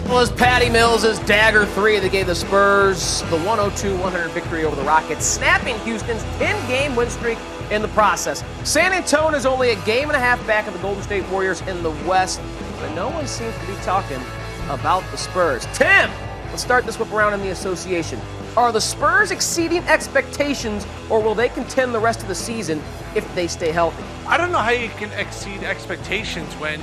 Was Patty Mills' dagger three that gave the Spurs the 102-100 victory over the Rockets, snapping Houston's 10-game win streak in the process. San Antonio is only a game and a half back of the Golden State Warriors in the West, but no one seems to be talking about the Spurs. Tim, let's start this whip around in the association. Are the Spurs exceeding expectations, or will they contend the rest of the season if they stay healthy? I don't know how you can exceed expectations when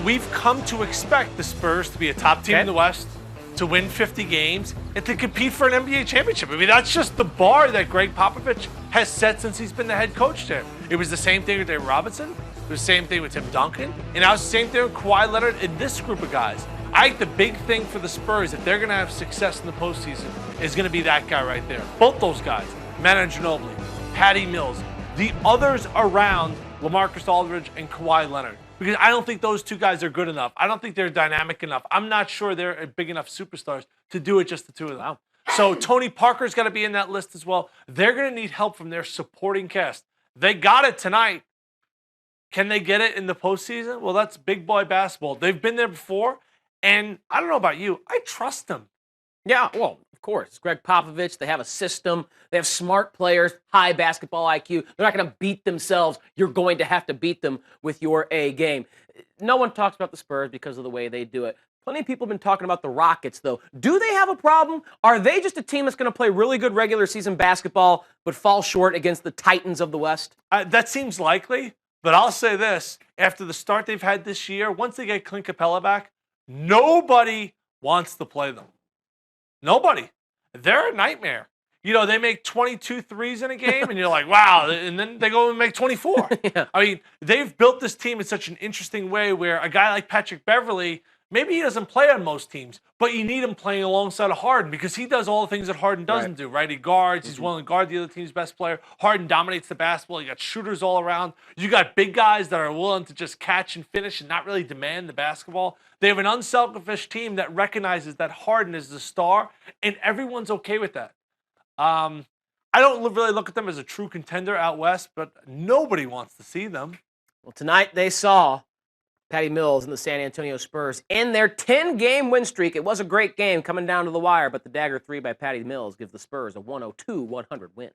we've come to expect the Spurs to be a top team in the West, to win 50 games, and to compete for an NBA championship. I mean, that's just the bar that Greg Popovich has set since he's been the head coach there. It was the same thing with David Robinson. It was the same thing with Tim Duncan. And now it's the same thing with Kawhi Leonard and this group of guys. I think the big thing for the Spurs, if they're going to have success in the postseason, is going to be that guy right there. Both those guys, Manu Ginobili, Patty Mills, the others around LaMarcus Aldridge and Kawhi Leonard. Because I don't think those two guys are good enough. I don't think they're dynamic enough. I'm not sure they're big enough superstars to do it just the two of them. Wow. So Tony Parker's got to be in that list as well. They're going to need help from their supporting cast. They got it tonight. Can they get it in the postseason? Well, that's big boy basketball. They've been there before, and I don't know about you. I trust them. Yeah, well, of course. Greg Popovich, they have a system. They have smart players, high basketball IQ. They're not going to beat themselves. You're going to have to beat them with your A game. No one talks about the Spurs because of the way they do it. Plenty of people have been talking about the Rockets, though. Do they have a problem? Are they just a team that's going to play really good regular season basketball but fall short against the Titans of the West? That seems likely, but I'll say this. After the start they've had this year, once they get Clint Capella back, nobody wants to play them. Nobody. They're a nightmare. They make 22 threes in a game, and you're like, wow. And then they go and make 24. Yeah. I mean, they've built this team in such an interesting way where a guy like Patrick Beverley, maybe he doesn't play on most teams, but you need him playing alongside of Harden because he does all the things that Harden doesn't do, right? He guards. He's willing to guard the other team's best player. Harden dominates the basketball. You got shooters all around. You got big guys that are willing to just catch and finish and not really demand the basketball. They have an unselfish team that recognizes that Harden is the star, and everyone's okay with that. I don't really look at them as a true contender out west, but nobody wants to see them. Well, tonight they saw Patty Mills and the San Antonio Spurs in their 10-game win streak. It was a great game coming down to the wire, but the dagger three by Patty Mills gives the Spurs a 102-100 win.